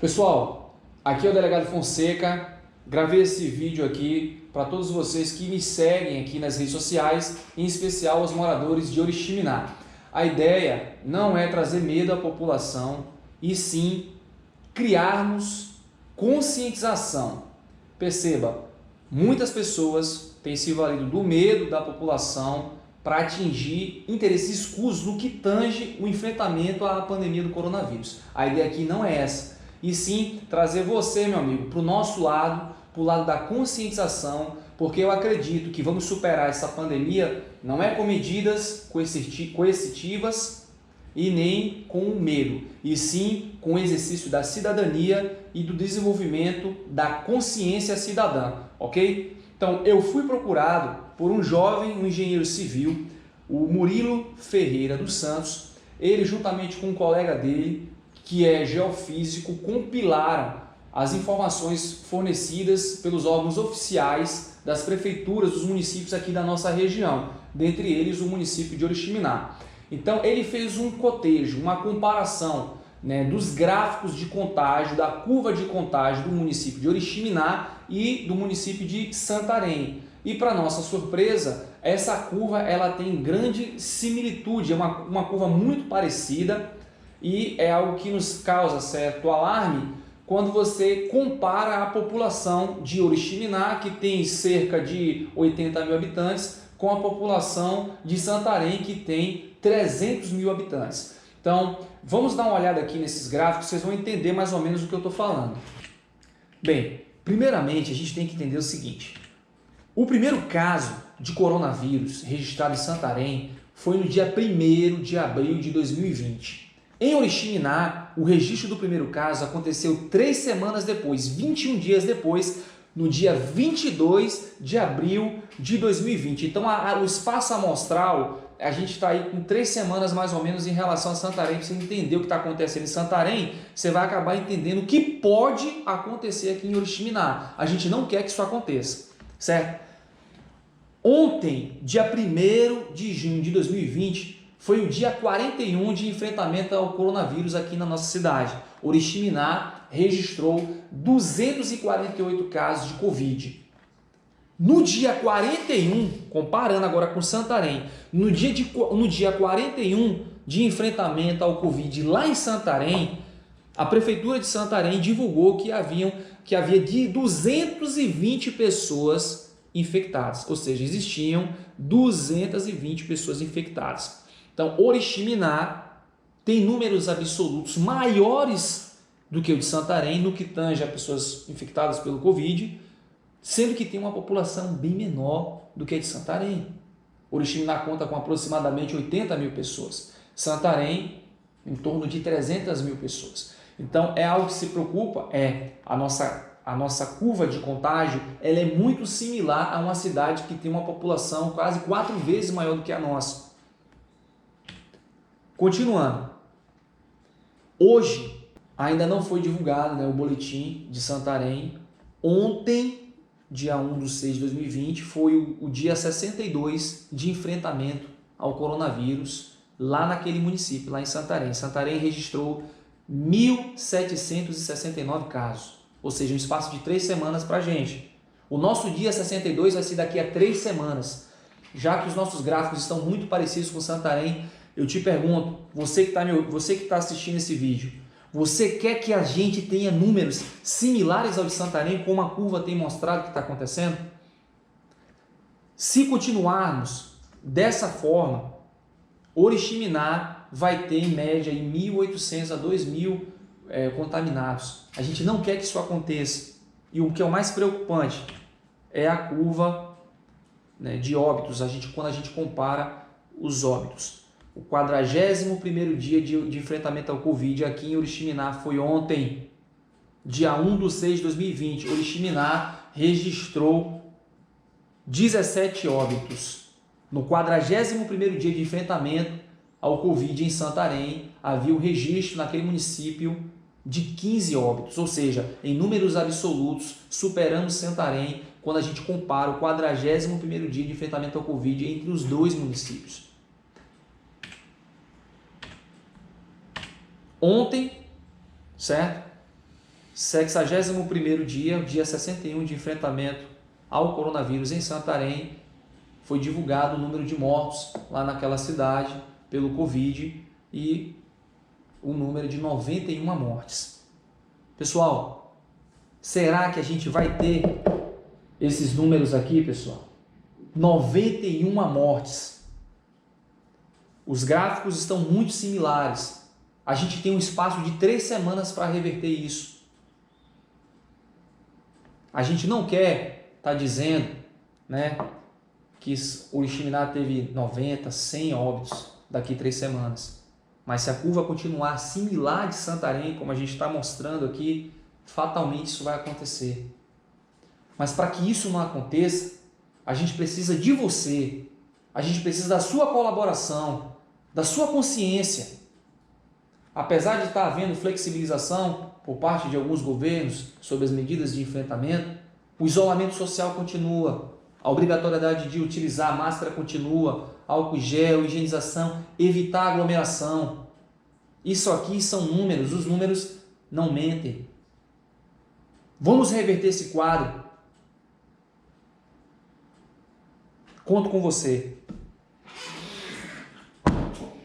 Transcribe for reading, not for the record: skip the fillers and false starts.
Pessoal, aqui é o Delegado Fonseca. Gravei esse vídeo aqui para todos vocês que me seguem aqui nas redes sociais, em especial os moradores de Oriximiná. A ideia não é trazer medo à população, e sim criarmos conscientização. Perceba, muitas pessoas têm se valido do medo da população para atingir interesses escusos no que tange o enfrentamento à pandemia do coronavírus. A ideia aqui não é essa, e sim trazer você, meu amigo, para o nosso lado, para o lado da conscientização, porque eu acredito que vamos superar essa pandemia não é com medidas coercitivas e nem com o medo, e sim com o exercício da cidadania e do desenvolvimento da consciência cidadã, ok? Então, eu fui procurado por um jovem, um engenheiro civil, o Murilo Ferreira dos Santos. Ele, juntamente com um colega dele, que é geofísico, compilaram as informações fornecidas pelos órgãos oficiais das prefeituras dos municípios aqui da nossa região, dentre eles o município de Oriximiná. Então, ele fez um cotejo, uma comparação, dos gráficos de contágio, da curva de contágio do município de Oriximiná e do município de Santarém. E, para nossa surpresa, essa curva ela tem grande similitude, é uma curva muito parecida, e é algo que nos causa certo alarme quando você compara a população de Oriximiná, que tem cerca de 80 mil habitantes, com a população de Santarém, que tem 300 mil habitantes. Então, vamos dar uma olhada aqui nesses gráficos, vocês vão entender mais ou menos o que eu estou falando. Bem, primeiramente a gente tem que entender o seguinte: o primeiro caso de coronavírus registrado em Santarém foi no dia 1º de abril de 2020. Em Oriximiná, o registro do primeiro caso aconteceu 3 semanas depois, 21 dias depois, no dia 22 de abril de 2020. Então, o espaço amostral, a gente está aí com 3 semanas mais ou menos em relação a Santarém. Para você entender o que está acontecendo em Santarém, você vai acabar entendendo o que pode acontecer aqui em Oriximiná. A gente não quer que isso aconteça, certo? Ontem, dia 1º de junho de 2020, foi o dia 41 de enfrentamento ao coronavírus aqui na nossa cidade. Oriximiná registrou 248 casos de Covid. No dia 41, comparando agora com Santarém, no dia 41 de enfrentamento ao Covid lá em Santarém, a Prefeitura de Santarém divulgou que havia de 220 pessoas infectadas, ou seja, existiam 220 pessoas infectadas. Então, Oriximiná tem números absolutos maiores do que o de Santarém no que tange a pessoas infectadas pelo Covid, sendo que tem uma população bem menor do que a de Santarém. Oriximiná conta com aproximadamente 80 mil pessoas, Santarém em torno de 300 mil pessoas. Então, é algo que se preocupa, a nossa curva de contágio ela é muito similar a uma cidade que tem uma população quase 4 vezes maior do que a nossa. Continuando, hoje ainda não foi divulgado o boletim de Santarém. Ontem, dia 1/6 de 2020, foi o dia 62 de enfrentamento ao coronavírus lá naquele município, lá em Santarém. Santarém registrou 1.769 casos, ou seja, um espaço de 3 semanas para a gente. O nosso dia 62 vai ser daqui a 3 semanas. Já que os nossos gráficos estão muito parecidos com Santarém, eu te pergunto, você que está assistindo esse vídeo, você quer que a gente tenha números similares ao de Santarém, como a curva tem mostrado que está acontecendo? Se continuarmos dessa forma, Oriximiná vai ter em média 1.800 a 2.000 contaminados. A gente não quer que isso aconteça. E o que é o mais preocupante é a curva de óbitos, quando a gente compara os óbitos. O 41º dia de enfrentamento ao Covid aqui em Oriximiná foi ontem, dia 1/6 de 2020. Oriximiná registrou 17 óbitos. No 41º dia de enfrentamento ao Covid em Santarém, havia o registro naquele município de 15 óbitos, ou seja, em números absolutos, superamos Santarém quando a gente compara o 41º dia de enfrentamento ao Covid entre os dois municípios. Ontem, certo? 61º dia, o dia 61 de enfrentamento ao coronavírus em Santarém, foi divulgado o número de mortos lá naquela cidade pelo Covid e o número de 91 mortes. Pessoal, será que a gente vai ter esses números aqui, pessoal? 91 mortes. Os gráficos estão muito similares. A gente tem um espaço de 3 semanas para reverter isso. A gente não quer estar dizendo, né, que o Oriximiná teve 90, 100 óbitos daqui 3 semanas. Mas se a curva continuar similar de Santarém, como a gente está mostrando aqui, fatalmente isso vai acontecer. Mas para que isso não aconteça, a gente precisa de você, a gente precisa da sua colaboração, da sua consciência. Apesar de estar havendo flexibilização por parte de alguns governos sobre as medidas de enfrentamento, o isolamento social continua, a obrigatoriedade de utilizar máscara continua, álcool gel, higienização, evitar aglomeração. Isso aqui são números, os números não mentem. Vamos reverter esse quadro. Conto com você.